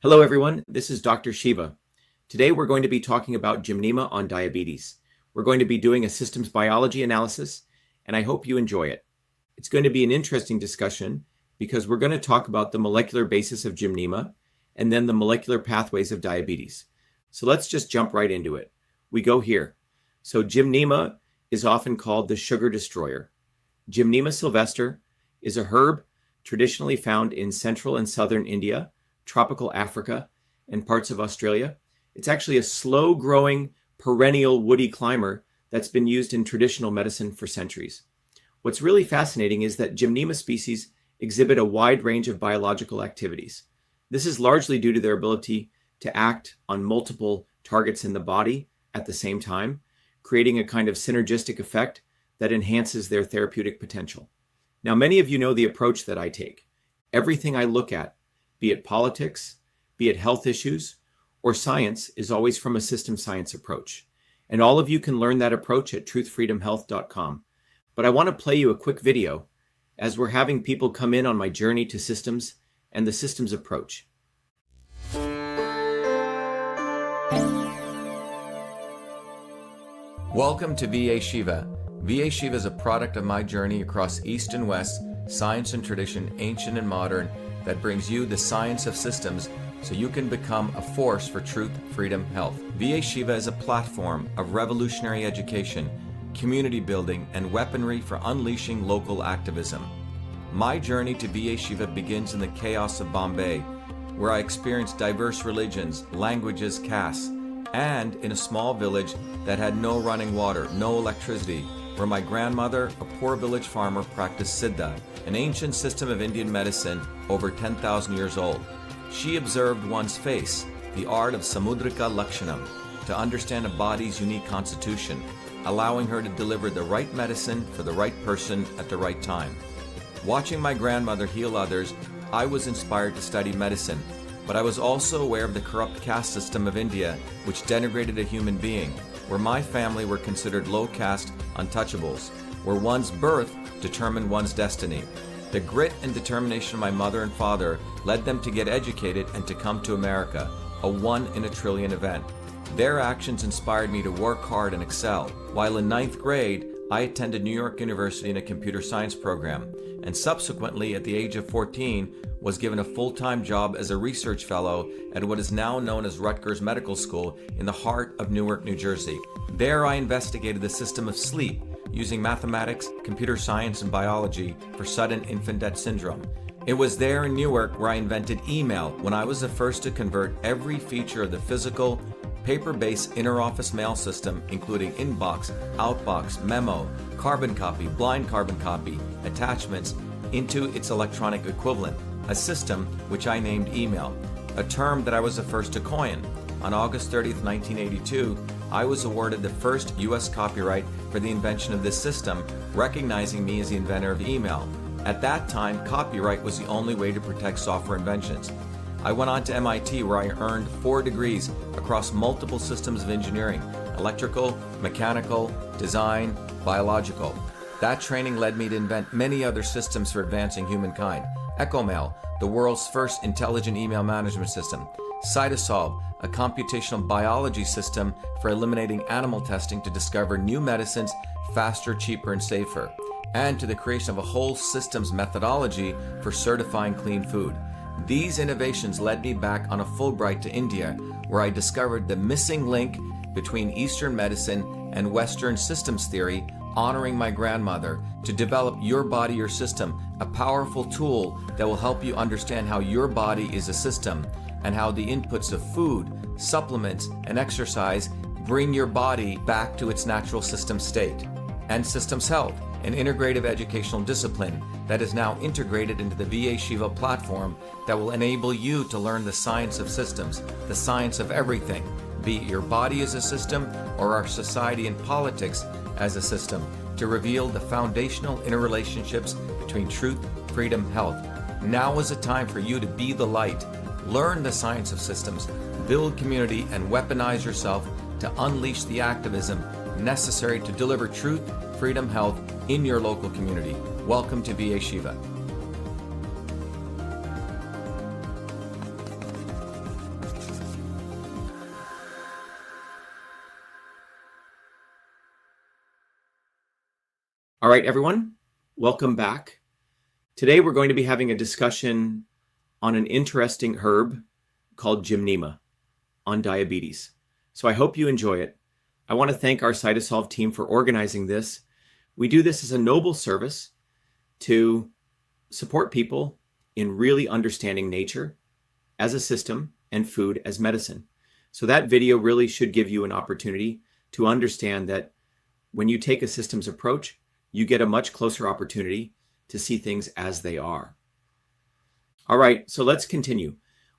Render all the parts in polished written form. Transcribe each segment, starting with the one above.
Hello everyone, this is Dr. Shiva. Today we're going to be talking about Gymnema on diabetes. We're going to be doing a systems biology analysis, and I hope you enjoy it. It's going to be an interesting discussion because we're going to talk about the molecular basis of Gymnema and then the molecular pathways of diabetes. So let's just jump right into it. We go here. So Gymnema is often called the sugar destroyer. Gymnema sylvester is a herb traditionally found in central and southern India, tropical Africa, and parts of Australia. It's actually a slow-growing, perennial woody climber that's been used in traditional medicine for centuries. What's really fascinating is that Gymnema species exhibit a wide range of biological activities. This is largely due to their ability to act on multiple targets in the body at the same time, creating a kind of synergistic effect that enhances their therapeutic potential. Now, many of you know the approach that I take. Everything I look at, be it politics, be it health issues, or science, is always from a system science approach. And all of you can learn that approach at truthfreedomhealth.com. But I want to play you a quick video as we're having people come in on my journey to systems and the systems approach. Welcome to Be Shiva. Be Shiva is a product of my journey across East and West, science and tradition, ancient and modern, that brings you the science of systems so you can become a force for truth, freedom, health. Be Shiva is a platform of revolutionary education, community building, and weaponry for unleashing local activism. My journey to Be Shiva begins in the chaos of Bombay, where I experienced diverse religions, languages, castes, and in a small village that had no running water, no electricity, where my grandmother, a poor village farmer, practiced Siddha, an ancient system of Indian medicine over 10,000 years old. She observed one's face, the art of Samudrika Lakshanam, to understand a body's unique constitution, allowing her to deliver the right medicine for the right person at the right time. Watching my grandmother heal others, I was inspired to study medicine, but I was also aware of the corrupt caste system of India, which denigrated a human being, where my family were considered low caste untouchables, where one's birth determined one's destiny. The grit and determination of my mother and father led them to get educated and to come to America, a 1 in a trillion event. Their actions inspired me to work hard and excel. While in 9th grade, I attended New York University in a computer science program, and subsequently at the age of 14 was given a full-time job as a research fellow at what is now known as Rutgers Medical School in the heart of Newark, New Jersey. There I investigated the system of sleep using mathematics, computer science, and biology for sudden infant death syndrome. It was there in Newark where I invented email, when I was the first to convert every feature of the physical, paper-based inter-office mail system, including inbox, outbox, memo, carbon copy, blind carbon copy, attachments, into its electronic equivalent, a system which I named email, a term that I was the first to coin. On August 30th, 1982, I was awarded the first U.S. copyright for the invention of this system, recognizing me as the inventor of email. At that time, copyright was the only way to protect software inventions. I went on to MIT, where I earned 4 degrees across multiple systems of engineering: electrical, mechanical, design, biological. That training led me to invent many other systems for advancing humankind. EchoMail, the world's first intelligent email management system. Cytosolve, a computational biology system for eliminating animal testing to discover new medicines faster, cheaper, and safer. And to the creation of a whole systems methodology for certifying clean food. These innovations led me back on a Fulbright to India, where I discovered the missing link between Eastern medicine and Western systems theory, honoring my grandmother, to develop Your Body, Your System, a powerful tool that will help you understand how your body is a system and how the inputs of food, supplements, and exercise bring your body back to its natural system state. And Systems Health, an integrative educational discipline that is now integrated into the Be Shiva platform that will enable you to learn the science of systems, the science of everything, be it your body as a system or our society and politics as a system, to reveal the foundational interrelationships between truth, freedom, health. Now is the time for you to be the light, learn the science of systems, build community, and weaponize yourself to unleash the activism necessary to deliver truth, freedom, health in your local community. Welcome to Be Shiva. All right, everyone, welcome back. Today we're going to be having a discussion on an interesting herb called Gymnema on diabetes. So I hope you enjoy it. I want to thank our cytosolve team for organizing this. We do this as a noble service to support people in really understanding nature as a system and food as medicine. So that video really should give you an opportunity to understand that when you take a systems approach, you get a much closer opportunity to see things as they are. All right, so let's continue.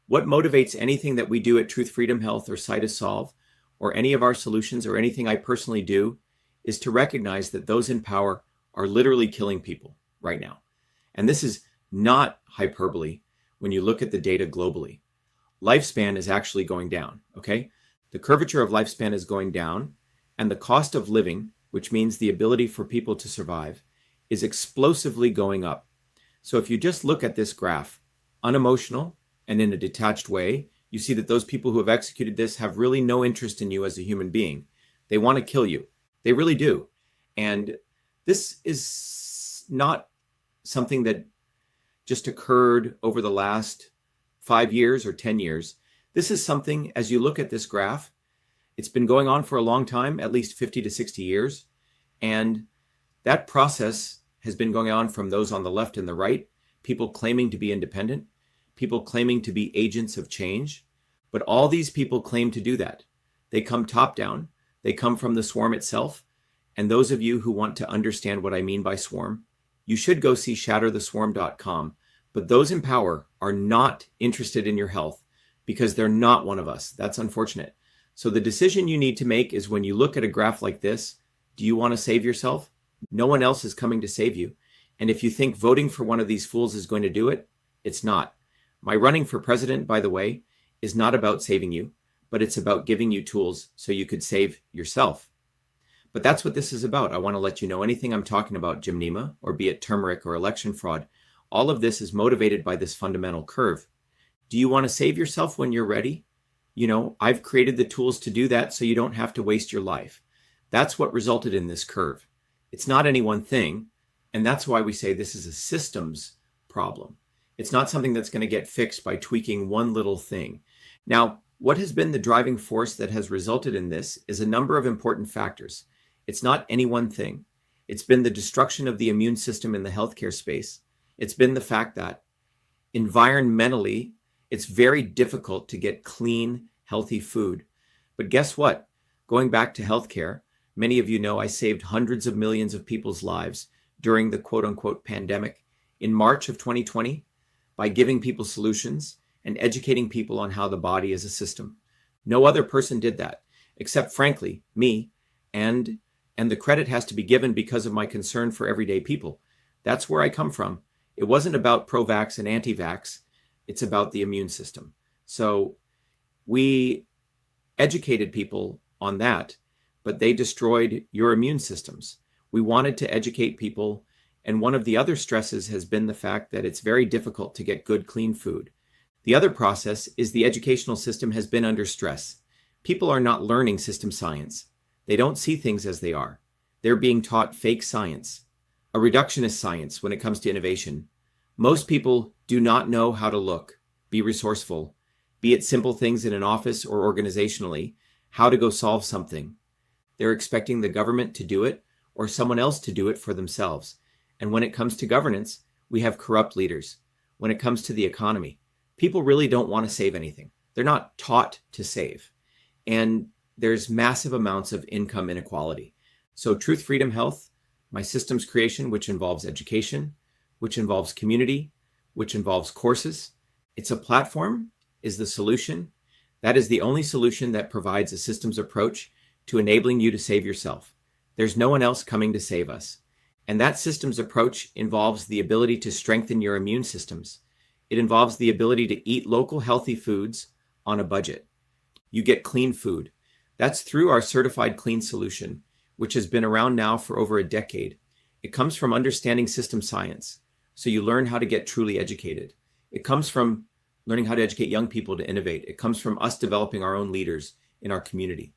What motivates anything that we do at Truth Freedom Health or cytosolve or any of our solutions or anything I personally do is to recognize that those in power are literally killing people right now. And this is not hyperbole when you look at the data globally. Lifespan is actually going down, okay? The curvature of lifespan is going down, and the cost of living, which means the ability for people to survive, is explosively going up. So if you just look at this graph, unemotional and in a detached way, you see that those people who have executed this have really no interest in you as a human being. They want to kill you. They really do. And this is not something that just occurred over the last 5 years or 10 years. This is something, as you look at this graph, it's been going on for a long time, at least 50 to 60 years. And that process has been going on from those on the left and the right, people claiming to be independent, people claiming to be agents of change. But all these people claim to do that. They come top down. They come from the swarm itself. And those of you who want to understand what I mean by swarm, you should go see shattertheswarm.com. But those in power are not interested in your health because they're not one of us. That's unfortunate. So the decision you need to make is when you look at a graph like this, do you want to save yourself? No one else is coming to save you. And if you think voting for one of these fools is going to do it, it's not. My running for president, by the way, is not about saving you, but it's about giving you tools so you could save yourself. But that's what this is about. I want to let you know anything I'm talking about, Gymnema, or be it turmeric or election fraud, all of this is motivated by this fundamental curve. Do you want to save yourself when you're ready? You know, I've created the tools to do that so you don't have to waste your life. That's what resulted in this curve. It's not any one thing, and that's why we say this is a systems problem. It's not something that's going to get fixed by tweaking one little thing. Now, what has been the driving force that has resulted in this is a number of important factors. It's not any one thing. It's been the destruction of the immune system in the healthcare space. It's been the fact that environmentally, it's very difficult to get clean, healthy food. But guess what? Going back to healthcare, many of you know I saved hundreds of millions of people's lives during the quote-unquote pandemic in March of 2020 by giving people solutions and educating people on how the body is a system. No other person did that, except frankly, me, and the credit has to be given because of my concern for everyday people. That's where I come from. It wasn't about pro-vax and anti-vax. It's about the immune system. So we educated people on that, but they destroyed your immune systems. We wanted to educate people, and one of the other stresses has been the fact that it's very difficult to get good, clean food. The other process is the educational system has been under stress. People are not learning system science. They don't see things as they are. They're being taught fake science, a reductionist science when it comes to innovation. Most people do not know how to look, be resourceful, be it simple things in an office or organizationally, how to go solve something. They're expecting the government to do it or someone else to do it for themselves. And when it comes to governance, we have corrupt leaders. When it comes to the economy, people really don't want to save anything. They're not taught to save. And there's massive amounts of income inequality. So Truth Freedom Health, my systems creation, which involves education, which involves community, which involves courses. It's a platform, is the solution. That is the only solution that provides a systems approach to enabling you to save yourself. There's no one else coming to save us. And that systems approach involves the ability to strengthen your immune systems. It involves the ability to eat local healthy foods on a budget. You get clean food. That's through our certified clean solution, which has been around now for over a decade. It comes from understanding system science. So you learn how to get truly educated. It comes from learning how to educate young people to innovate. It comes from us developing our own leaders in our community.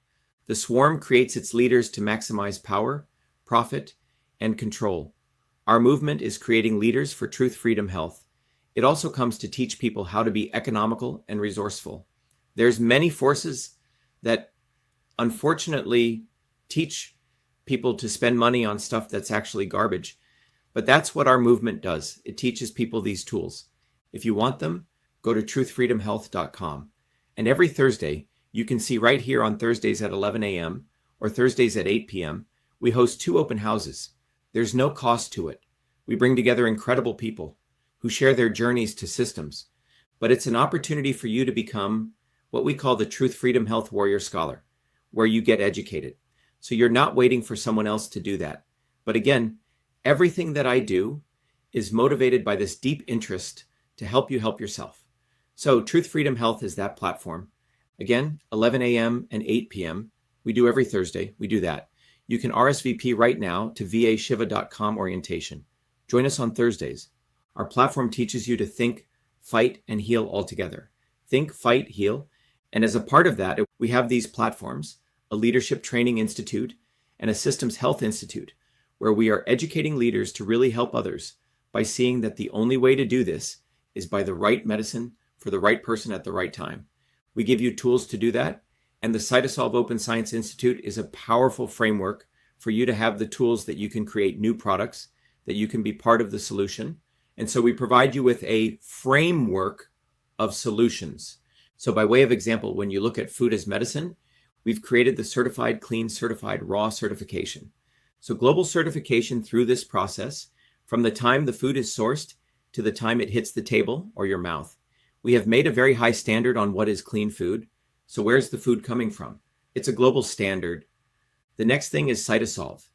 The swarm creates its leaders to maximize power, profit, and control. Our movement is creating leaders for truth, freedom, health. It also comes to teach people how to be economical and resourceful. There's many forces that unfortunately teach people to spend money on stuff that's actually garbage. But that's what our movement does. It teaches people these tools. If you want them, go to truthfreedomhealth.com. And every Thursday, you can see right here on Thursdays at 11 a.m. or Thursdays at 8 p.m., we host 2 open houses. There's no cost to it. We bring together incredible people who share their journeys to systems. But it's an opportunity for you to become what we call the Truth, Freedom, Health Warrior Scholar, where you get educated. So you're not waiting for someone else to do that. But again, everything that I do is motivated by this deep interest to help you help yourself. So Truth, Freedom, Health is that platform. Again, 11 a.m. and 8 p.m. We do every Thursday. We do that. You can RSVP right now to vashiva.com orientation. Join us on Thursdays. Our platform teaches you to think, fight, and heal all together. Think, fight, heal. And as a part of that, we have these platforms, a leadership training institute and a systems health institute, where we are educating leaders to really help others by seeing that the only way to do this is by the right medicine for the right person at the right time. We give you tools to do that. And the CytoSolve Open Science Institute is a powerful framework for you to have the tools that you can create new products, that you can be part of the solution. And so we provide you with a framework of solutions. So by way of example, when you look at food as medicine, we've created the certified clean, certified raw certification. So global certification through this process, from the time the food is sourced to the time it hits the table or your mouth. We have made a very high standard on what is clean food. So where's the food coming from? It's a global standard. The next thing is cytosolve.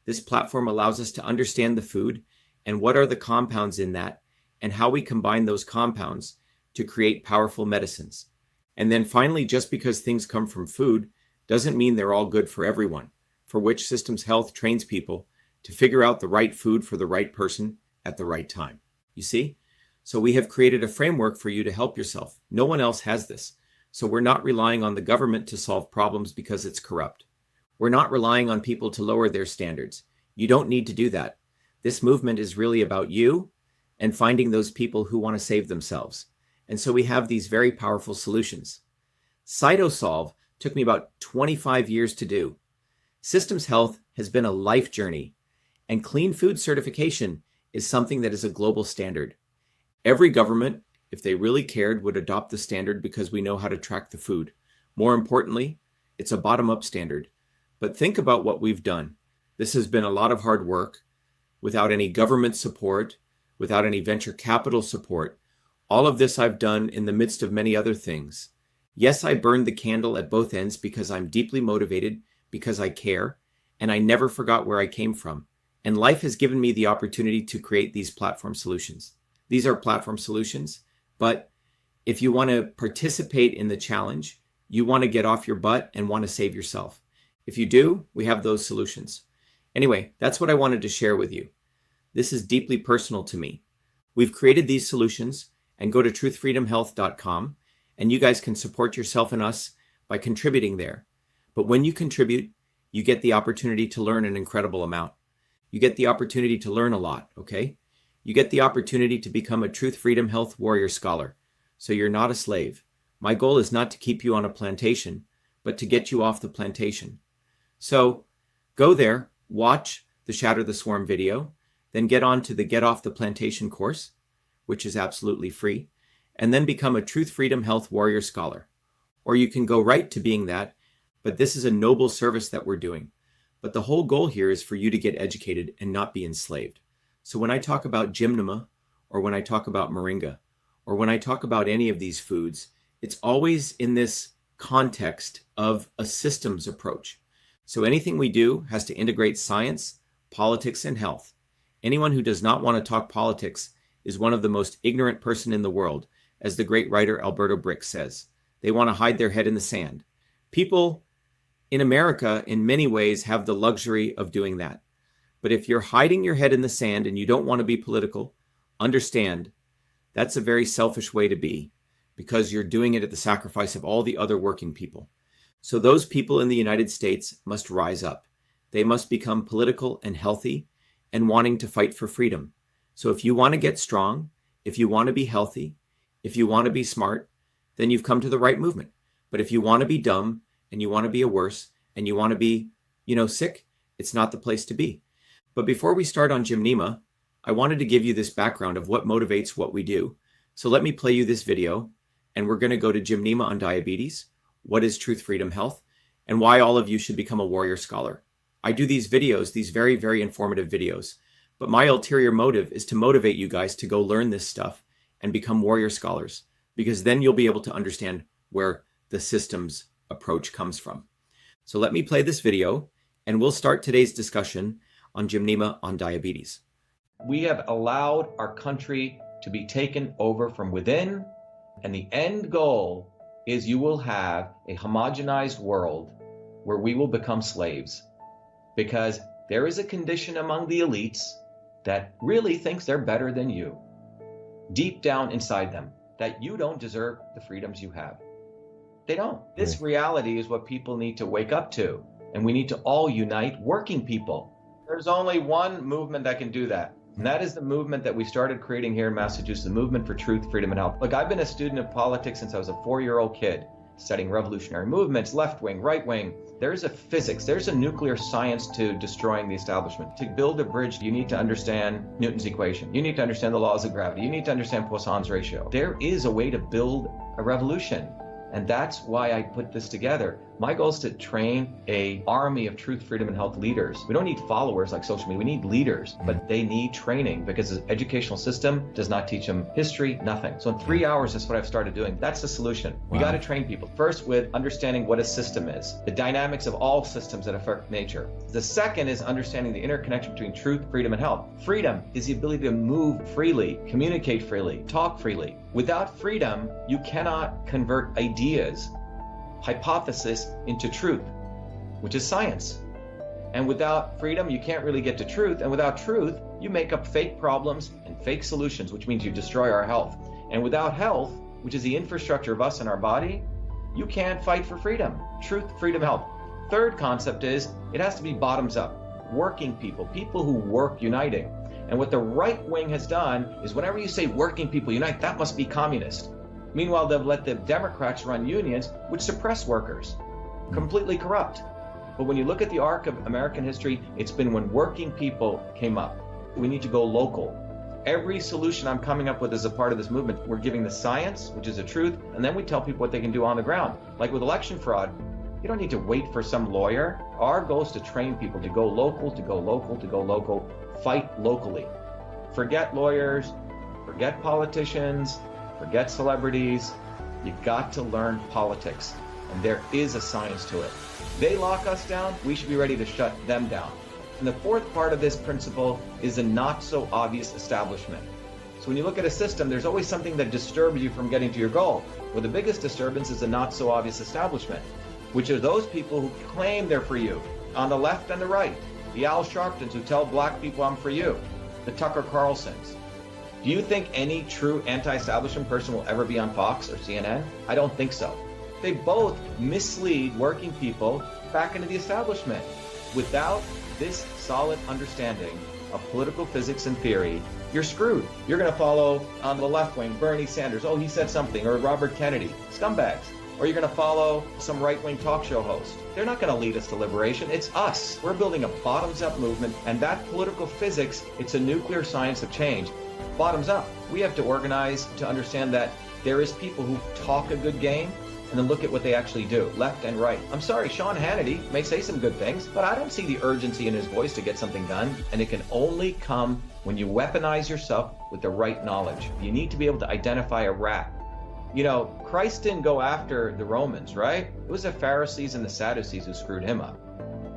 This platform allows us to understand the food and what are the compounds in that and how we combine those compounds to create powerful medicines. And then finally, just because things come from food doesn't mean they're all good for everyone, for which Systems Health trains people to figure out the right food for the right person at the right time. You see? So we have created a framework for you to help yourself. No one else has this. So we're not relying on the government to solve problems because it's corrupt. We're not relying on people to lower their standards. You don't need to do that. This movement is really about you and finding those people who want to save themselves. And so we have these very powerful solutions. CytoSolve took me about 25 years to do. Systems Health has been a life journey, and clean food certification is something that is a global standard. Every government, if they really cared, would adopt the standard because we know how to track the food. More importantly, it's a bottom-up standard. But think about what we've done. This has been a lot of hard work without any government support, without any venture capital support. All of this I've done in the midst of many other things. Yes, I burned the candle at both ends because I'm deeply motivated, because I care, and I never forgot where I came from. And life has given me the opportunity to create these platform solutions. These are platform solutions, but if you want to participate in the challenge, you want to get off your butt and want to save yourself. If you do, we have those solutions. Anyway, that's what I wanted to share with you. This is deeply personal to me. We've created these solutions, and go to truthfreedomhealth.com, and you guys can support yourself and us by contributing there. But when you contribute, you get the opportunity to learn an incredible amount. You get the opportunity to learn a lot, okay? You get the opportunity to become a Truth, Freedom, Health Warrior Scholar. So you're not a slave. My goal is not to keep you on a plantation, but to get you off the plantation. So go there, watch the Shatter the Swarm video, then get on to the Get Off the Plantation course, which is absolutely free, and then become a Truth, Freedom, Health Warrior Scholar. Or you can go right to being that, but this is a noble service that we're doing. But the whole goal here is for you to get educated and not be enslaved. So when I talk about Gymnema, or when I talk about moringa, or when I talk about any of these foods, it's always in this context of a systems approach. So anything we do has to integrate science, politics, and health. Anyone who does not want to talk politics is one of the most ignorant person in the world, as the great writer Alberto Brick says. They want to hide their head in the sand. People in America, in many ways, have the luxury of doing that. But if you're hiding your head in the sand and you don't want to be political, understand that's a very selfish way to be, because you're doing it at the sacrifice of all the other working people. So those people in the United States must rise up. They must become political and healthy, and wanting to fight for freedom. So if you want to get strong, if you want to be healthy, if you want to be smart, then you've come to the right movement. But if you want to be dumb and you want to be a worse and you want to be, sick, it's not the place to be. But before we start on Gymnema, I wanted to give you this background of what motivates what we do. So let me play you this video, and we're going to go to Gymnema on diabetes, what is truth, freedom, health, and why all of you should become a warrior scholar. I do these videos, these very, very informative videos, but my ulterior motive is to motivate you guys to go learn this stuff and become warrior scholars, because then you'll be able to understand where the systems approach comes from. So let me play this video, and we'll start today's discussion on Gymnema on diabetes. We have allowed our country to be taken over from within, and the end goal is you will have a homogenized world where we will become slaves, because there is a condition among the elites that really thinks they're better than you, deep down inside them, that you don't deserve the freedoms you have. They don't. This reality is what people need to wake up to, and we need to all unite working people. There's only one movement that can do that, and that is the movement that we started creating here in Massachusetts, the movement for truth, freedom, and health. Look, I've been a student of politics since I was a 4-year-old kid, studying revolutionary movements, left wing, right wing. There's a physics, there's a nuclear science to destroying the establishment. To build a bridge, you need to understand Newton's equation. You need to understand the laws of gravity. You need to understand Poisson's ratio. There is a way to build a revolution. And that's why I put this together. My goal is to train an army of truth, freedom, and health leaders. We don't need followers like social media. We need leaders, but they need training because the educational system does not teach them history, nothing. So in 3 hours, that's what I've started doing. That's the solution. We got to train people. First, with understanding what a system is, the dynamics of all systems that affect nature. The second is understanding the interconnection between truth, freedom, and health. Freedom is the ability to move freely, communicate freely, talk freely. Without freedom, you cannot convert ideas, hypothesis into truth, which is science. And without freedom, you can't really get to truth. And without truth, you make up fake problems and fake solutions, which means you destroy our health. And without health, which is the infrastructure of us and our body, you can't fight for freedom. Truth, freedom, health. Third concept is it has to be bottoms up. Working people, people who work uniting. And what the right wing has done is whenever you say working people unite, that must be communist. Meanwhile, they've let the Democrats run unions, which suppress workers, completely corrupt. But when you look at the arc of American history, it's been when working people came up. We need to go local. Every solution I'm coming up with as a part of this movement, we're giving the science, which is the truth, and then we tell people what they can do on the ground. Like with election fraud, you don't need to wait for some lawyer. Our goal is to train people to go local, to go local, to go local, fight locally. Forget lawyers, forget politicians, forget celebrities. You've got to learn politics, and there is a science to it. They lock us down, we should be ready to shut them down. And the fourth part of this principle is a not so obvious establishment. So when you look at a system, there's always something that disturbs you from getting to your goal. Well, the biggest disturbance is a not so obvious establishment, which are those people who claim they're for you, on the left and the right. The Al Sharptons who tell black people I'm for you, the Tucker Carlsons. Do you think any true anti-establishment person will ever be on Fox or CNN? I don't think so. They both mislead working people back into the establishment. Without this solid understanding of political physics and theory, you're screwed. You're going to follow on the left wing, Bernie Sanders, oh, he said something, or Robert Kennedy, scumbags. Or you're going to follow some right-wing talk show host. They're not going to lead us to liberation. It's us. We're building a bottoms-up movement, and that political physics, it's a nuclear science of change. Bottoms up. We have to organize to understand that there is people who talk a good game and then look at what they actually do, left and right. I'm sorry, Sean Hannity may say some good things, but I don't see the urgency in his voice to get something done, and it can only come when you weaponize yourself with the right knowledge. You need to be able to identify a rat. You know, Christ didn't go after the Romans, right? It was the Pharisees and the Sadducees who screwed him up.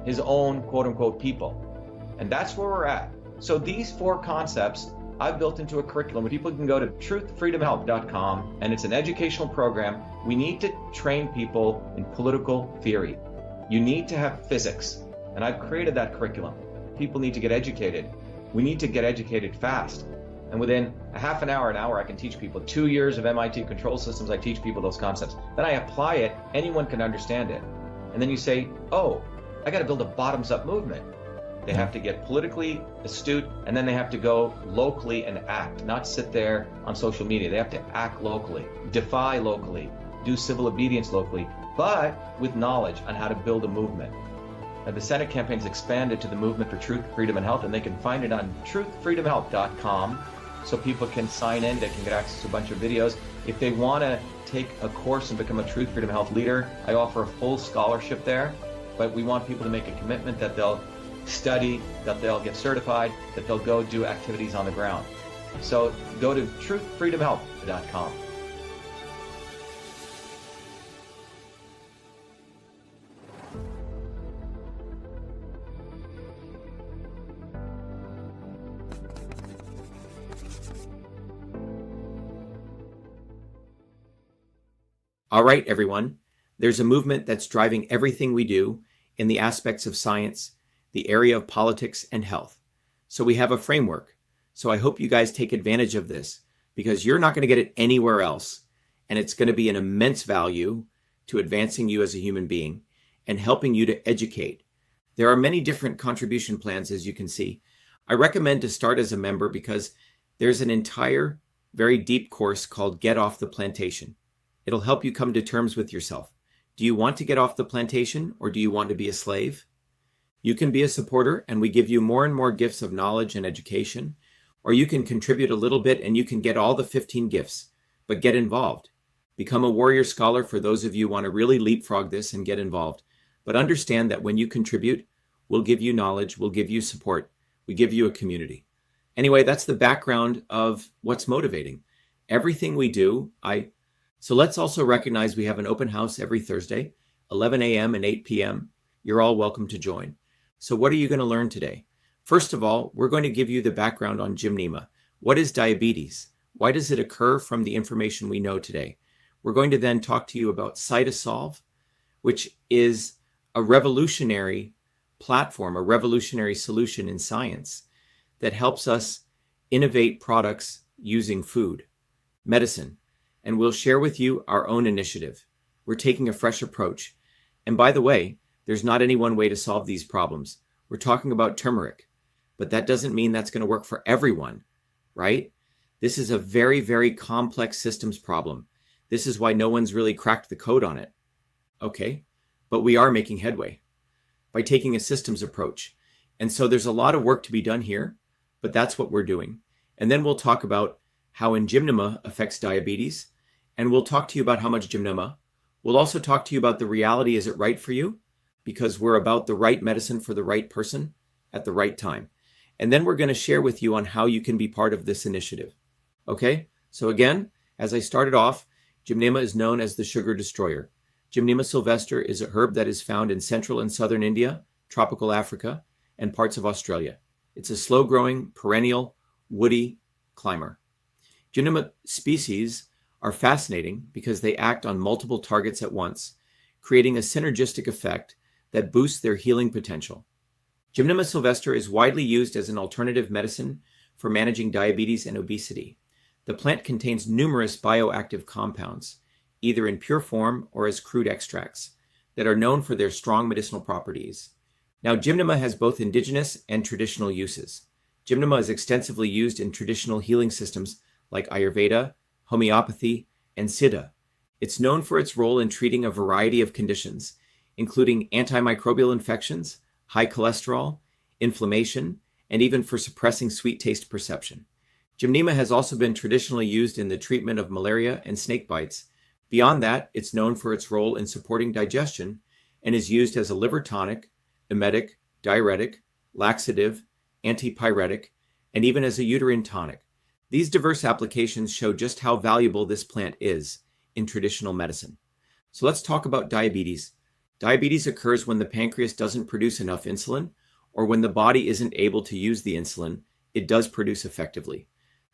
His own quote-unquote people. And that's where we're at. So these four concepts I've built into a curriculum where people can go to truthfreedomhealth.com, and it's an educational program. We need to train people in political theory. You need to have physics, and I've created that curriculum. People need to get educated. We need to get educated fast. And within a half an hour, I can teach people. 2 years of MIT control systems, I teach people those concepts. Then I apply it, anyone can understand it. And then you say, oh, I got to build a bottoms-up movement. They have to get politically astute, and then they have to go locally and act, not sit there on social media. They have to act locally, defy locally, do civil obedience locally, but with knowledge on how to build a movement. Now, the Senate campaign's expanded to the Movement for Truth, Freedom, and Health, and they can find it on truthfreedomhealth.com, so people can sign in, they can get access to a bunch of videos. If they want to take a course and become a Truth, Freedom, Health leader, I offer a full scholarship there, but we want people to make a commitment that they'll study, that they'll get certified, that they'll go do activities on the ground. So go to truthfreedomhealth.com. All right, everyone. There's a movement that's driving everything we do in the aspects of science, the area of politics, and health. So we have a framework. So I hope you guys take advantage of this, because you're not going to get it anywhere else. And it's going to be an immense value to advancing you as a human being and helping you to educate. There are many different contribution plans, as you can see. I recommend to start as a member because there's an entire, very deep course called Get Off the Plantation. It'll help you come to terms with yourself. Do you want to get off the plantation, or do you want to be a slave? You can be a supporter, and we give you more and more gifts of knowledge and education, or you can contribute a little bit and you can get all the 15 gifts, but get involved. Become a warrior scholar for those of you who want to really leapfrog this and get involved. But understand that when you contribute, we'll give you knowledge, we'll give you support, we give you a community. Anyway, that's the background of what's motivating. Everything we do, So let's also recognize we have an open house every Thursday, 11 a.m. and 8 p.m. You're all welcome to join. So what are you going to learn today? First of all, we're going to give you the background on Gymnema. What is diabetes? Why does it occur from the information we know today? We're going to then talk to you about cytosolve, which is a revolutionary platform, a revolutionary solution in science that helps us innovate products using food, medicine. And we'll share with you our own initiative. We're taking a fresh approach. And by the way, there's not any one way to solve these problems. We're talking about turmeric, but that doesn't mean that's going to work for everyone, right? This is a very, very complex systems problem. This is why no one's really cracked the code on it. Okay, but we are making headway by taking a systems approach. And so there's a lot of work to be done here, but that's what we're doing. And then we'll talk about how Gymnema affects diabetes. And we'll talk to you about how much Gymnema. We'll also talk to you about the reality, is it right for you? Because we're about the right medicine for the right person at the right time. And then we're going to share with you on how you can be part of this initiative. Okay? So again, as I started off, Gymnema is known as the sugar destroyer. Gymnema sylvestre is a herb that is found in central and southern India, tropical Africa, and parts of Australia. It's a slow-growing, perennial, woody climber. Gymnema species are fascinating because they act on multiple targets at once, creating a synergistic effect that boosts their healing potential. Gymnema sylvestre is widely used as an alternative medicine for managing diabetes and obesity. The plant contains numerous bioactive compounds, either in pure form or as crude extracts, that are known for their strong medicinal properties. Now, Gymnema has both indigenous and traditional uses. Gymnema is extensively used in traditional healing systems like Ayurveda, homeopathy, and Siddha. It's known for its role in treating a variety of conditions, including antimicrobial infections, high cholesterol, inflammation, and even for suppressing sweet taste perception. Gymnema has also been traditionally used in the treatment of malaria and snake bites. Beyond that, it's known for its role in supporting digestion and is used as a liver tonic, emetic, diuretic, laxative, antipyretic, and even as a uterine tonic. These diverse applications show just how valuable this plant is in traditional medicine. So let's talk about diabetes. Diabetes occurs when the pancreas doesn't produce enough insulin, or when the body isn't able to use the insulin it does produce effectively.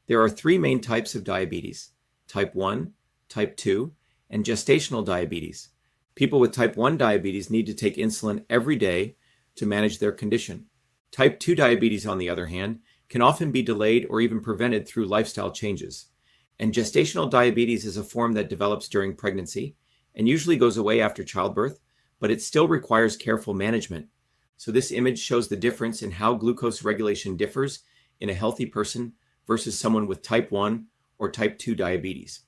There are three main types of diabetes: type 1, type 2, and gestational diabetes. People with type 1 diabetes need to take insulin every day to manage their condition. Type 2 diabetes, on the other hand, can often be delayed or even prevented through lifestyle changes. And gestational diabetes is a form that develops during pregnancy and usually goes away after childbirth, but it still requires careful management. So this image shows the difference in how glucose regulation differs in a healthy person versus someone with type 1 or type 2 diabetes.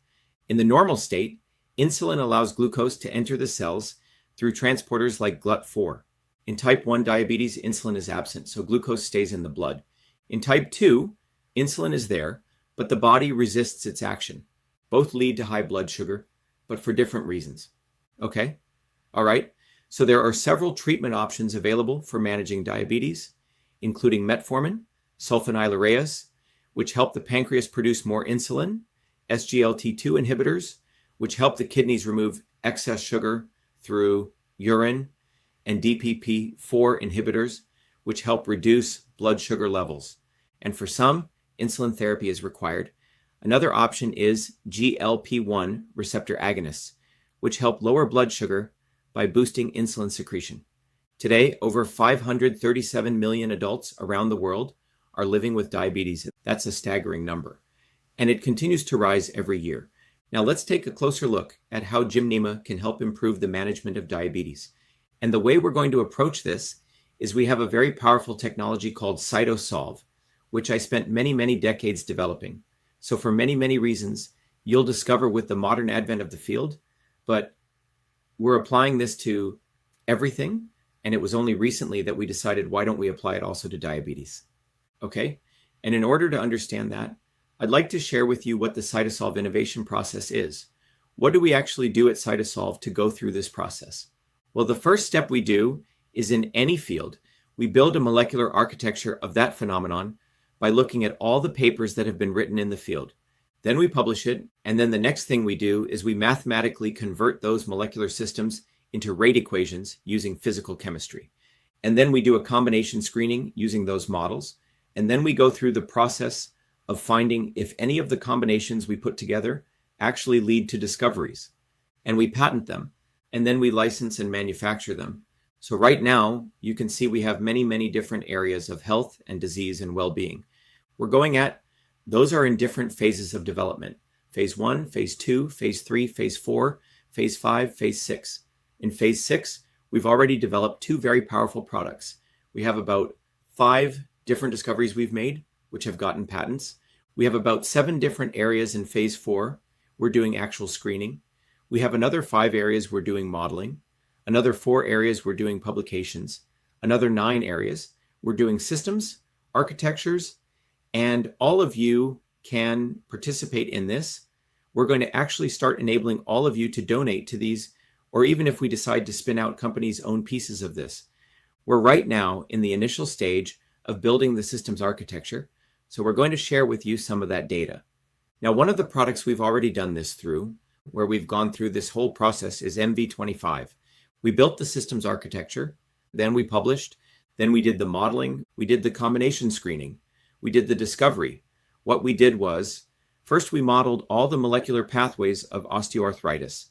In the normal state, insulin allows glucose to enter the cells through transporters like GLUT4. In type 1 diabetes, insulin is absent, so glucose stays in the blood. In type 2, insulin is there, but the body resists its action. Both lead to high blood sugar, but for different reasons. Okay? All right. So there are several treatment options available for managing diabetes, including metformin, sulfonylureas, which help the pancreas produce more insulin, SGLT2 inhibitors, which help the kidneys remove excess sugar through urine, and DPP-4 inhibitors, which help reduce blood sugar levels. And for some, insulin therapy is required. Another option is GLP-1 receptor agonists, which help lower blood sugar by boosting insulin secretion. Today, over 537 million adults around the world are living with diabetes. That's a staggering number. And it continues to rise every year. Now let's take a closer look at how Gymnema can help improve the management of diabetes. And the way we're going to approach this is we have a very powerful technology called cytosolve, which I spent many decades developing. So for many reasons, you'll discover with the modern advent of the field, but we're applying this to everything. And it was only recently that we decided, why don't we apply it also to diabetes? Okay. And in order to understand that, I'd like to share with you what the cytosolve innovation process is. What do we actually do at cytosolve to go through this process? Well, the first step we do is in any field, we build a molecular architecture of that phenomenon by looking at all the papers that have been written in the field. Then we publish it, and then the next thing we do is we mathematically convert those molecular systems into rate equations using physical chemistry. And then we do a combination screening using those models, and then we go through the process of finding if any of the combinations we put together actually lead to discoveries. And we patent them, and then we license and manufacture them. So right now, you can see we have many different areas of health and disease and well-being. We're going at, those are in different phases of development. Phase 1, Phase 2, Phase 3, Phase 4, Phase 5, Phase 6. In Phase 6, we've already developed 2 very powerful products. We have about 5 different discoveries we've made, which have gotten patents. We have about 7 different areas in Phase 4. We're doing actual screening. We have another 5 areas we're doing modeling. Another 4 areas we're doing publications. Another 9 areas we're doing systems, architectures, and all of you can participate in this. We're going to actually start enabling all of you to donate to these, or even if we decide to spin out companies' own pieces of this. We're right now in the initial stage of building the systems architecture, so we're going to share with you some of that data. Now, one of the products we've already done this through, where we've gone through this whole process, is MV25. We built the systems architecture, then we published, then we did the modeling, we did the combination screening, we did the discovery. What we did was, first we modeled all the molecular pathways of osteoarthritis,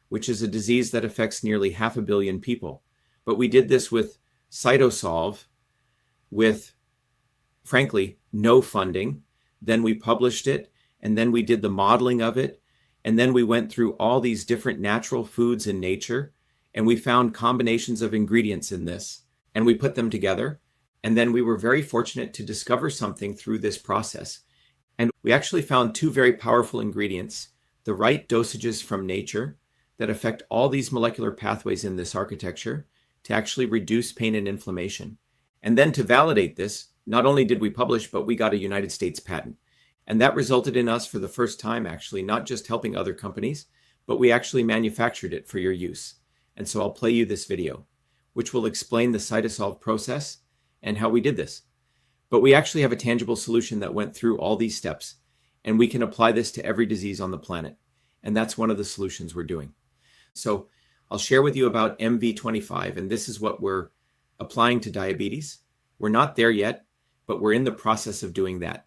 which is a disease that affects nearly 500 million people. But we did this with cytosolve, with, frankly, no funding. Then we published it, and then we did the modeling of it, and then we went through all these different natural foods in nature, and we found combinations of ingredients in this, and we put them together. And then we were very fortunate to discover something through this process. And we actually found 2 very powerful ingredients, the right dosages from nature that affect all these molecular pathways in this architecture to actually reduce pain and inflammation. And then to validate this, not only did we publish, but we got a United States patent. And that resulted in us for the first time, actually, not just helping other companies, but we actually manufactured it for your use. And so I'll play you this video, which will explain the cytosolve process and how we did this. But we actually have a tangible solution that went through all these steps, and we can apply this to every disease on the planet. And that's one of the solutions we're doing. So I'll share with you about MV25, and this is what we're applying to diabetes. We're not there yet, but we're in the process of doing that.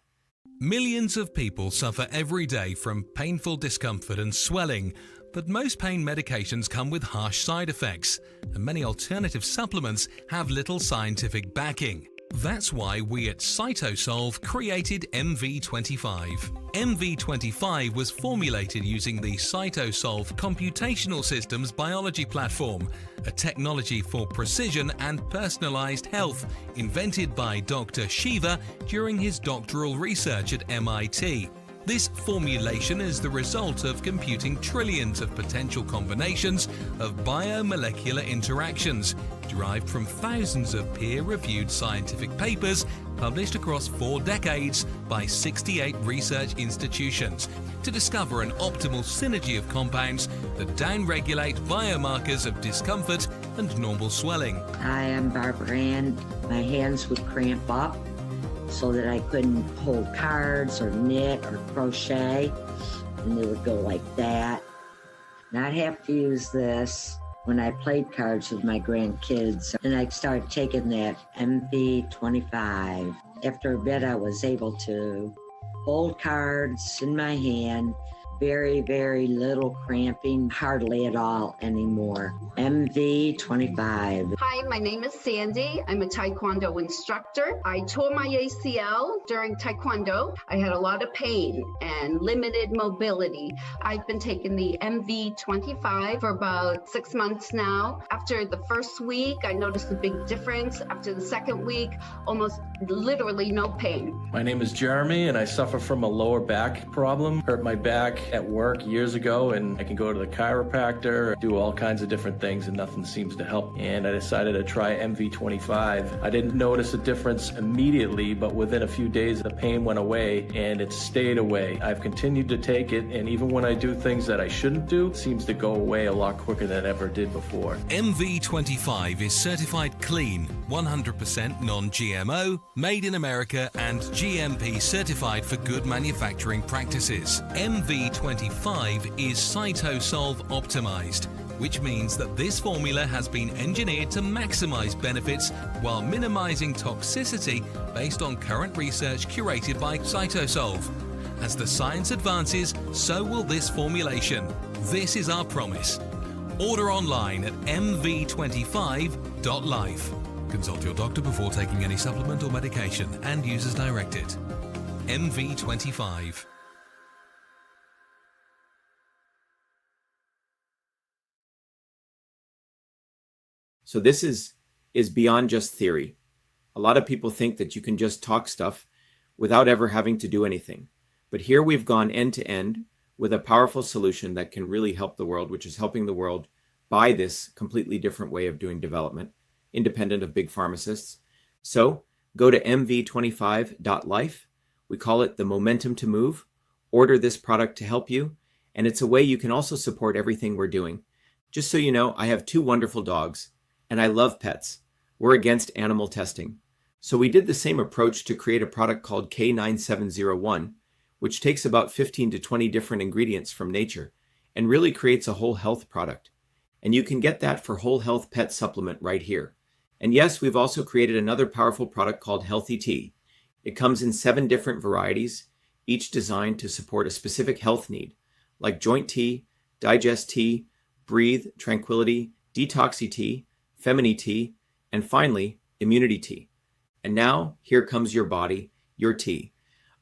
Millions of people suffer every day from painful discomfort and swelling, but most pain medications come with harsh side effects, and many alternative supplements have little scientific backing. That's why we at CytoSolve created MV25. MV25 was formulated using the CytoSolve computational systems biology platform, a technology for precision and personalized health invented by Dr. Shiva during his doctoral research at MIT. This formulation is the result of computing trillions of potential combinations of biomolecular interactions derived from thousands of peer-reviewed scientific papers published across 4 decades by 68 research institutions to discover an optimal synergy of compounds that downregulate biomarkers of discomfort and normal swelling. Hi, I'm Barbara Ann. My hands would cramp up so that I couldn't hold cards or knit or crochet, and they would go like that. And I'd have to use this when I played cards with my grandkids, and I started taking that MV25. After a bit, I was able to hold cards in my hand, very, very little cramping, hardly at all anymore. MV25. Hi, my name is Sandy. I'm a Taekwondo instructor. I tore my ACL during Taekwondo. I had a lot of pain and limited mobility. I've been taking the MV25 for about 6 months now. After the first week, I noticed a big difference. After the second week, almost literally no pain. My name is Jeremy, and I suffer from a lower back problem. Hurt my back at work years ago, and I can go to the chiropractor, do all kinds of different things, and nothing seems to help. And I decided to try MV25. I didn't notice a difference immediately, but within a few days, the pain went away, and it stayed away. I've continued to take it, and even when I do things that I shouldn't do, it seems to go away a lot quicker than it ever did before. MV25 is certified clean, 100% non-GMO, made in America, and GMP certified for good manufacturing practices. MV25 is cytosolve optimized, which means that this formula has been engineered to maximize benefits while minimizing toxicity based on current research curated by CytoSolve. As the science advances, so will this formulation. This is our promise. Order online at mv25.life. Consult your doctor before taking any supplement or medication and use as directed. MV25. So this is beyond just theory. A lot of people think that you can just talk stuff without ever having to do anything. But here we've gone end to end with a powerful solution that can really help the world, which is helping the world buy this completely different way of doing development, independent of big pharmacists. So go to mv25.life. We call it the momentum to move. Order this product to help you. And it's a way you can also support everything we're doing. Just so you know, I have 2 wonderful dogs, and I love pets. We're against animal testing. So we did the same approach to create a product called K9701, which takes about 15 to 20 different ingredients from nature and really creates a whole health product. And you can get that for Whole Health Pet Supplement right here. And yes, we've also created another powerful product called Healthy Tea. It comes in 7 different varieties, each designed to support a specific health need, like joint tea, digest tea, breathe, tranquility, detoxy tea, femini tea, and finally, immunity tea. And now, here comes your body, your tea,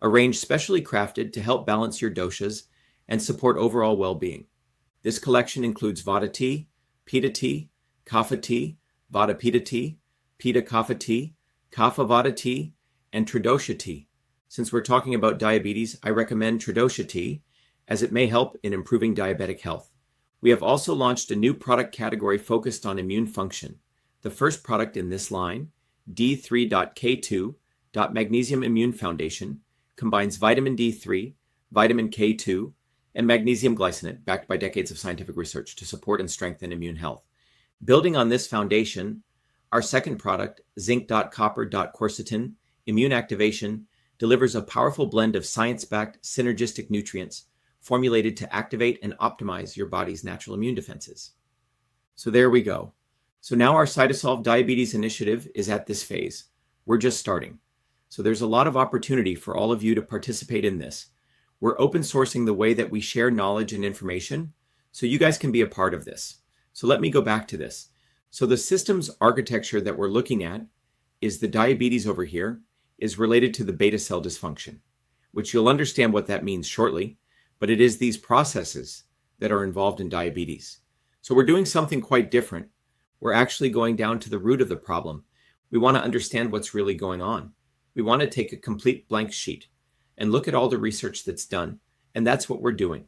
a range specially crafted to help balance your doshas and support overall well-being. This collection includes Vata tea, Pitta tea, Kapha tea, Vata Pitta tea, Pitta Kapha tea, Kapha Vata tea, and Tridosha tea. Since we're talking about diabetes, I recommend Tridosha tea as it may help in improving diabetic health. We have also launched a new product category focused on immune function. The first product in this line, D3.K2. Magnesium Immune Foundation, combines vitamin D3, vitamin K2, and magnesium glycinate backed by decades of scientific research to support and strengthen immune health. Building on this foundation, our second product, zinc.copper.quercetin, Immune Activation, delivers a powerful blend of science-backed synergistic nutrients formulated to activate and optimize your body's natural immune defenses. So there we go. So now our CytoSolve Diabetes Initiative is at this phase. We're just starting. So there's a lot of opportunity for all of you to participate in this. We're open sourcing the way that we share knowledge and information, so you guys can be a part of this. So let me go back to this. So the systems architecture that we're looking at is the diabetes over here is related to the beta cell dysfunction, which you'll understand what that means shortly, but it is these processes that are involved in diabetes. So we're doing something quite different. We're actually going down to the root of the problem. We want to understand what's really going on. We want to take a complete blank sheet and look at all the research that's done, and that's what we're doing.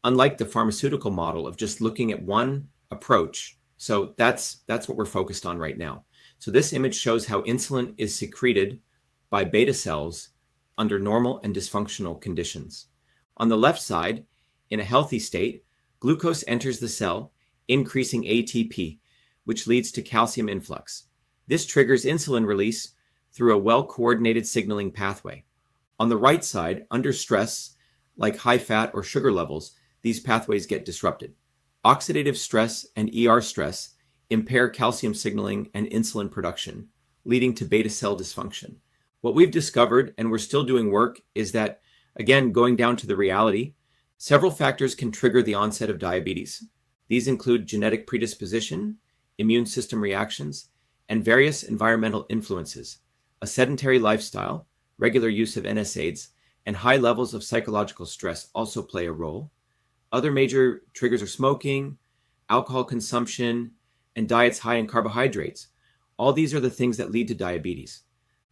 Unlike the pharmaceutical model of just looking at one approach, so that's what we're focused on right now. So this image shows how insulin is secreted by beta cells under normal and dysfunctional conditions. On the left side, in a healthy state, glucose enters the cell, increasing ATP, which leads to calcium influx. This triggers insulin release through a well-coordinated signaling pathway. On the right side, under stress, like high fat or sugar levels, these pathways get disrupted. Oxidative stress and ER stress impair calcium signaling and insulin production, leading to beta cell dysfunction. What we've discovered, and we're still doing work, is that, again, going down to the reality, several factors can trigger the onset of diabetes. These include genetic predisposition, immune system reactions, and various environmental influences. A sedentary lifestyle, regular use of NSAIDs, and high levels of psychological stress also play a role. Other major triggers are smoking, alcohol consumption, and diets high in carbohydrates. All these are the things that lead to diabetes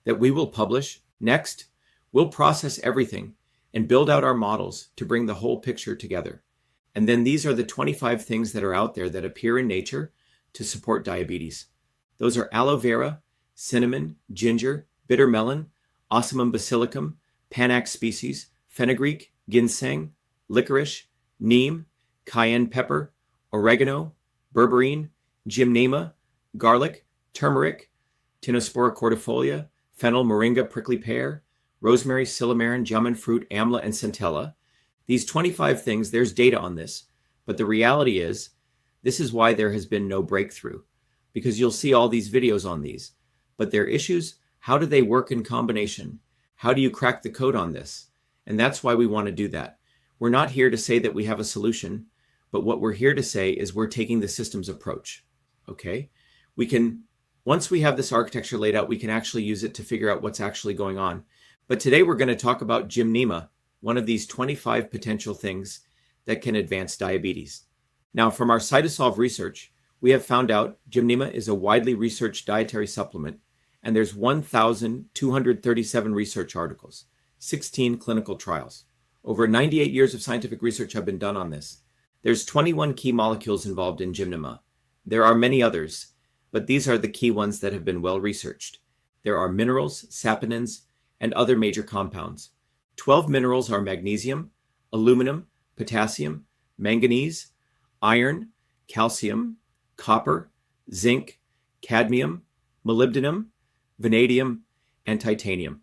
that we will publish. Next, we'll process everything and build out our models to bring the whole picture together. And then these are the 25 things that are out there that appear in nature to support diabetes. Those are aloe vera, cinnamon, ginger, bitter melon, Ocimum basilicum, Panax species, fenugreek, ginseng, licorice, neem, cayenne pepper, oregano, berberine, gymnema, garlic, turmeric, Tinospora cordifolia, fennel, moringa, prickly pear, rosemary, silymarin, jamun fruit, amla, and centella. These 25 things, there's data on this, but the reality is, this is why there has been no breakthrough, because you'll see all these videos on these, but their issues, how do they work in combination? How do you crack the code on this? And that's why we want to do that. We're not here to say that we have a solution, but what we're here to say is we're taking the systems approach, okay? Once we have this architecture laid out, we can actually use it to figure out what's actually going on. But today we're going to talk about Gymnema, one of these 25 potential things that can advance diabetes. Now, from our cytosolve research, we have found out Gymnema is a widely researched dietary supplement, and there's 1,237 research articles, 16 clinical trials. Over 98 years of scientific research have been done on this. There's 21 key molecules involved in Gymnema. There are many others, but these are the key ones that have been well researched. There are minerals, saponins, and other major compounds. 12 minerals are magnesium, aluminum, potassium, manganese, iron, calcium, copper, zinc, cadmium, molybdenum, vanadium, and titanium.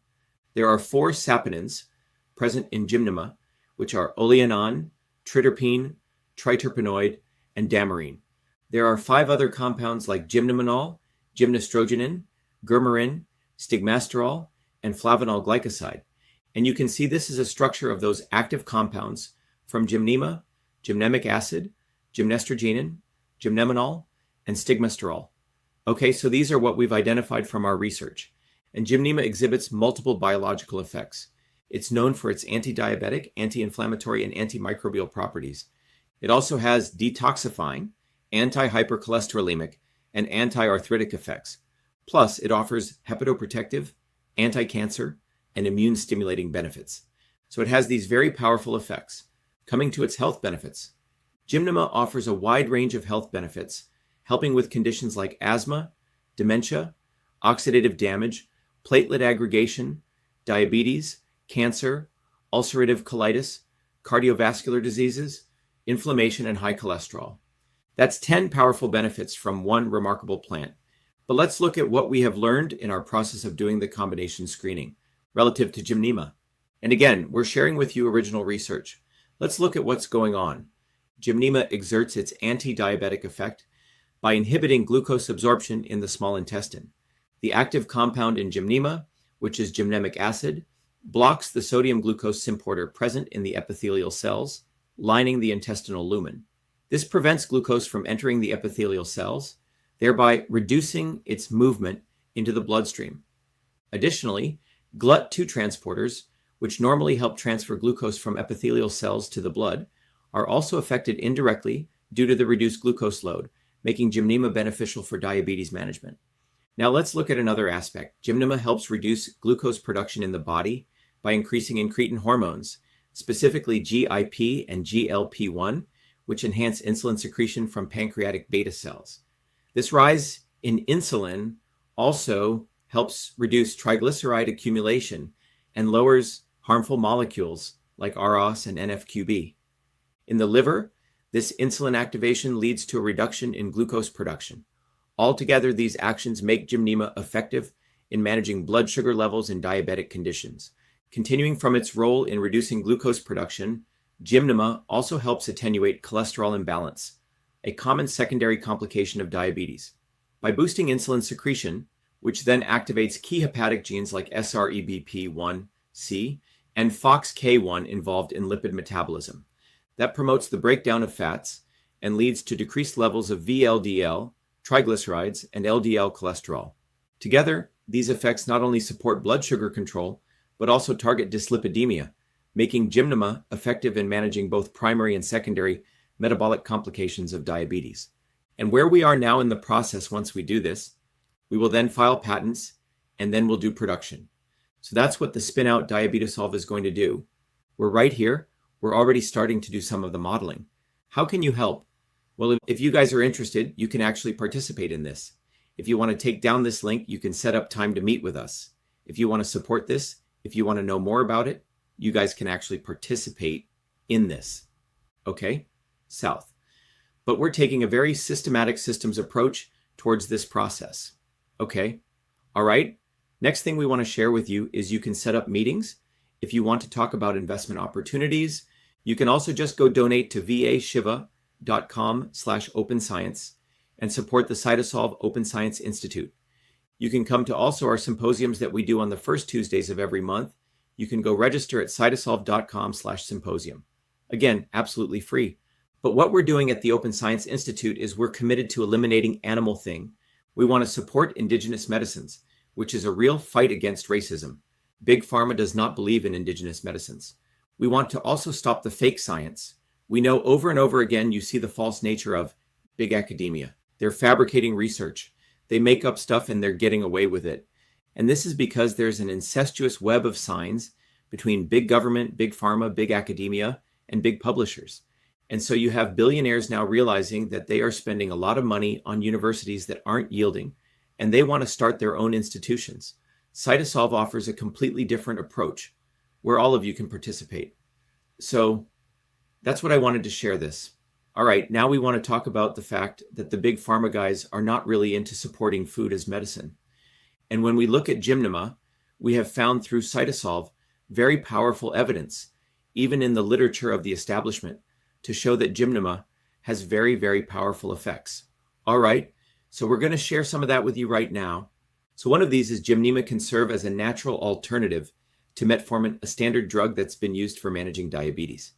There are 4 saponins present in Gymnema, which are oleanon, triterpene, triterpenoid, and damarine. There are 5 other compounds like gymnemanol, gymnostrogenin, germarin, stigmasterol, and flavanol glycoside. And you can see this is a structure of those active compounds from Gymnema, gymnemic acid, gymnestrogenin, gymnemanol, and stigmasterol. Okay, so these are what we've identified from our research. And Gymnema exhibits multiple biological effects. It's known for its anti-diabetic, anti-inflammatory, and antimicrobial properties. It also has detoxifying, anti-hypercholesterolemic, and anti-arthritic effects. Plus, it offers hepatoprotective, anti-cancer, and immune-stimulating benefits. So it has these very powerful effects. Coming to its health benefits, Gymnema offers a wide range of health benefits, helping with conditions like asthma, dementia, oxidative damage, platelet aggregation, diabetes, cancer, ulcerative colitis, cardiovascular diseases, inflammation, and high cholesterol. That's 10 powerful benefits from one remarkable plant. But let's look at what we have learned in our process of doing the combination screening relative to Gymnema. And again, we're sharing with you original research. Let's look at what's going on. Gymnema exerts its anti-diabetic effect by inhibiting glucose absorption in the small intestine. The active compound in Gymnema, which is gymnemic acid, blocks the sodium glucose symporter present in the epithelial cells, lining the intestinal lumen. This prevents glucose from entering the epithelial cells, thereby reducing its movement into the bloodstream. Additionally, GLUT2 transporters, which normally help transfer glucose from epithelial cells to the blood, are also affected indirectly due to the reduced glucose load, making Gymnema beneficial for diabetes management. Now let's look at another aspect. Gymnema helps reduce glucose production in the body by increasing incretin hormones, specifically GIP and GLP-1, which enhance insulin secretion from pancreatic beta cells. This rise in insulin also helps reduce triglyceride accumulation and lowers harmful molecules like ROS and NF-QB. In the liver, this insulin activation leads to a reduction in glucose production. Altogether, these actions make Gymnema effective in managing blood sugar levels in diabetic conditions. Continuing from its role in reducing glucose production, Gymnema also helps attenuate cholesterol imbalance, a common secondary complication of diabetes. By boosting insulin secretion, which then activates key hepatic genes like SREBP1C and FOXK1 involved in lipid metabolism, that promotes the breakdown of fats and leads to decreased levels of VLDL, triglycerides, and LDL cholesterol. Together, these effects not only support blood sugar control, but also target dyslipidemia, making Gymnema effective in managing both primary and secondary metabolic complications of diabetes. And where we are now in the process, once we do this, we will then file patents, and then we'll do production. So that's what the spin-out DiabetesSolve is going to do. We're right here. We're already starting to do some of the modeling. How can you help? Well, if you guys are interested, you can actually participate in this. If you want to take down this link, you can set up time to meet with us. If you want to support this, if you want to know more about it, you guys can actually participate in this. Okay? South. But we're taking a very systematic systems approach towards this process. Okay? All right? Next thing we want to share with you is you can set up meetings. If you want to talk about investment opportunities, you can also just go donate to vashiva.com/openscience and support the Cytosolve Open Science Institute. You can come to also our symposiums that we do on the first Tuesdays of every month. You can go register at cytosolve.com/symposium. Again, absolutely free. But what we're doing at the Open Science Institute is we're committed to eliminating animal thing. We want to support indigenous medicines, which is a real fight against racism. Big Pharma does not believe in indigenous medicines. We want to also stop the fake science. We know over and over again you see the false nature of big academia. They're fabricating research. They make up stuff and they're getting away with it. And this is because there's an incestuous web of signs between big government, big pharma, big academia, and big publishers. And so you have billionaires now realizing that they are spending a lot of money on universities that aren't yielding, and they want to start their own institutions. Cytosolve offers a completely different approach where all of you can participate. So that's what I wanted to share this. All right, now we want to talk about the fact that the big pharma guys are not really into supporting food as medicine. And when we look at Gymnema, we have found through Cytosolve very powerful evidence, even in the literature of the establishment, to show that Gymnema has very, very powerful effects. All right, so we're going to share some of that with you right now. So one of these is Gymnema can serve as a natural alternative to metformin, a standard drug that's been used for managing diabetes.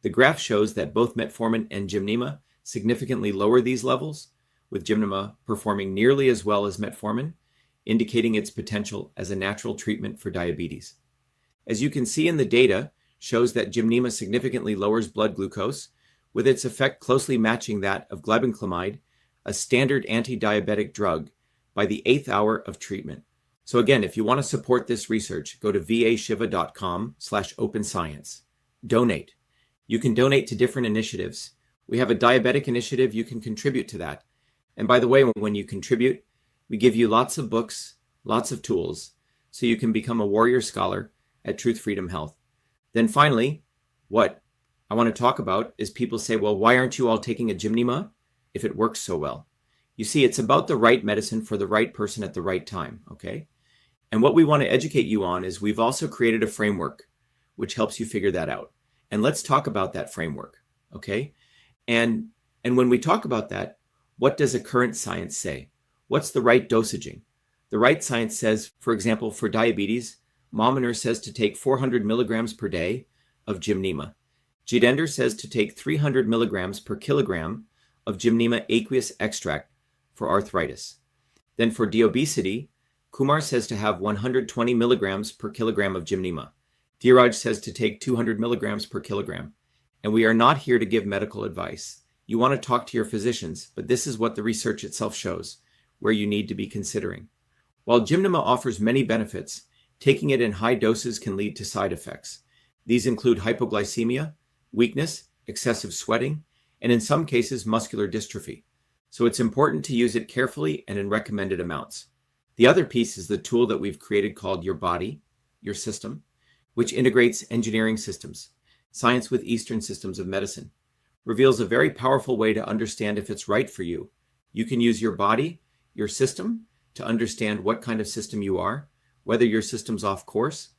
The graph shows that both metformin and Gymnema significantly lower these levels, with Gymnema performing nearly as well as metformin, indicating its potential as a natural treatment for diabetes. As you can see in the data, shows that Gymnema significantly lowers blood glucose, with its effect closely matching that of glibenclamide, a standard anti-diabetic drug, by the 8th hour of treatment. So again, if you want to support this research, go to vashiva.com/openscience. Donate. You can donate to different initiatives. We have a diabetic initiative. You can contribute to that. And by the way, when you contribute, we give you lots of books, lots of tools, so you can become a warrior scholar at Truth Freedom Health. Then finally, what I want to talk about is people say, well, why aren't you all taking a Gymnema if it works so well? You see, it's about the right medicine for the right person at the right time, okay? And what we want to educate you on is we've also created a framework which helps you figure that out. And let's talk about that framework, okay? And when we talk about that, what does a current science say? What's the right dosaging? The right science says, for example, for diabetes, Mominer says to take 400 milligrams per day of Gymnema. Jidender says to take 300 milligrams per kilogram of Gymnema aqueous extract for arthritis. Then for diobesity, Kumar says to have 120 milligrams per kilogram of Gymnema. Dheeraj says to take 200 milligrams per kilogram. And we are not here to give medical advice. You want to talk to your physicians, but this is what the research itself shows, where you need to be considering. While Gymnema offers many benefits, taking it in high doses can lead to side effects. These include hypoglycemia, weakness, excessive sweating, and in some cases, muscular dystrophy. So it's important to use it carefully and in recommended amounts. The other piece is the tool that we've created called Your Body, Your System, which integrates engineering systems, science with Eastern systems of medicine, reveals a very powerful way to understand if it's right for you. You can use your body, your system, to understand what kind of system you are, whether your system's off course,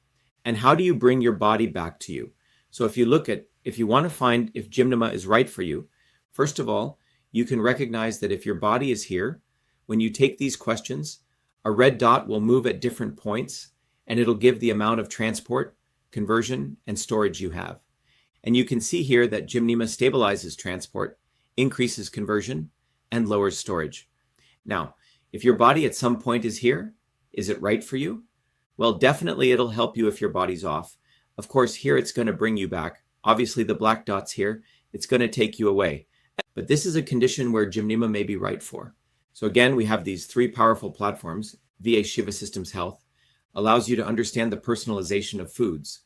and how do you bring your body back to you. So if you want to find if Gymnema is right for you, first of all, you can recognize that if your body is here, when you take these questions, a red dot will move at different points, and it'll give the amount of transport, conversion, and storage you have. And you can see here that Gymnema stabilizes transport, increases conversion, and lowers storage. Now, if your body at some point is here, is it right for you? Well, definitely it'll help you if your body's off. Of course, here it's going to bring you back. Obviously, the black dots here, it's going to take you away. But this is a condition where Gymnema may be right for. So again, we have these three powerful platforms. VA Shiva Systems Health allows you to understand the personalization of foods.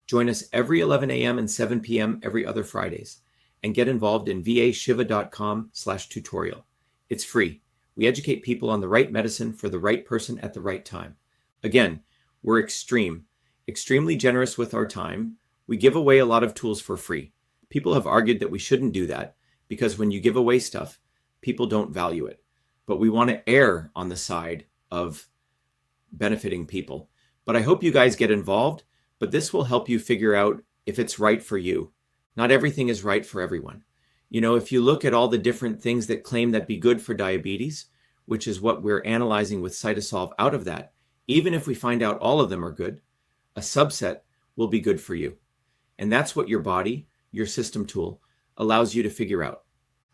Join us every 11 a.m. and 7 p.m. every other Fridays and get involved in vashiva.com/tutorial. It's free. We educate people on the right medicine for the right person at the right time. Again, we're extremely generous with our time. We give away a lot of tools for free. People have argued that we shouldn't do that because when you give away stuff, people don't value it. But we want to err on the side of benefiting people. But I hope you guys get involved, but this will help you figure out if it's right for you. Not everything is right for everyone. You know, if you look at all the different things that claim that be good for diabetes, which is what we're analyzing with cytosolve out of that, even if we find out all of them are good, a subset will be good for you. And that's what your body, your system tool, allows you to figure out,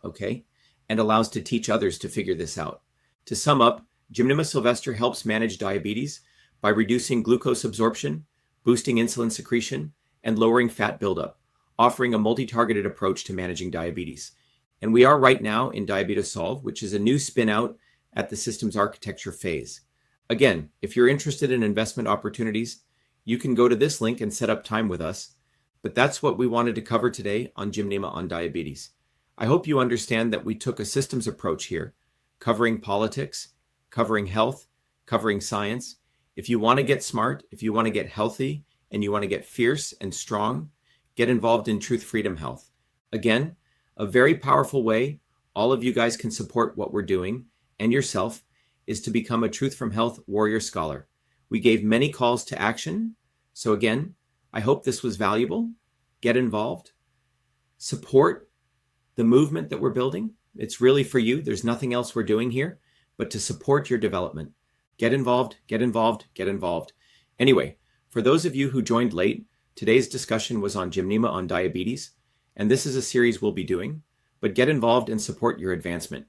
okay? And allows to teach others to figure this out. To sum up, Gymnema Sylvester helps manage diabetes by reducing glucose absorption, boosting insulin secretion, and lowering fat buildup, offering a multi-targeted approach to managing diabetes. And we are right now in DiabetesSolve, which is a new spin out at the systems architecture phase. Again, if you're interested in investment opportunities, you can go to this link and set up time with us. But that's what we wanted to cover today on Gymnema on Diabetes. I hope you understand that we took a systems approach here, covering politics, covering health, covering science. If you want to get smart, if you want to get healthy, and you want to get fierce and strong, get involved in Truth Freedom Health. Again, a very powerful way all of you guys can support what we're doing and yourself is to become a Truth from Health warrior scholar. We gave many calls to action. So again, I hope this was valuable. Get involved. Support the movement that we're building. It's really for you. There's nothing else we're doing here but to support your development. Get involved, get involved, get involved. Anyway, for those of you who joined late, today's discussion was on Gymnema on diabetes, and this is a series we'll be doing, but get involved and support your advancement.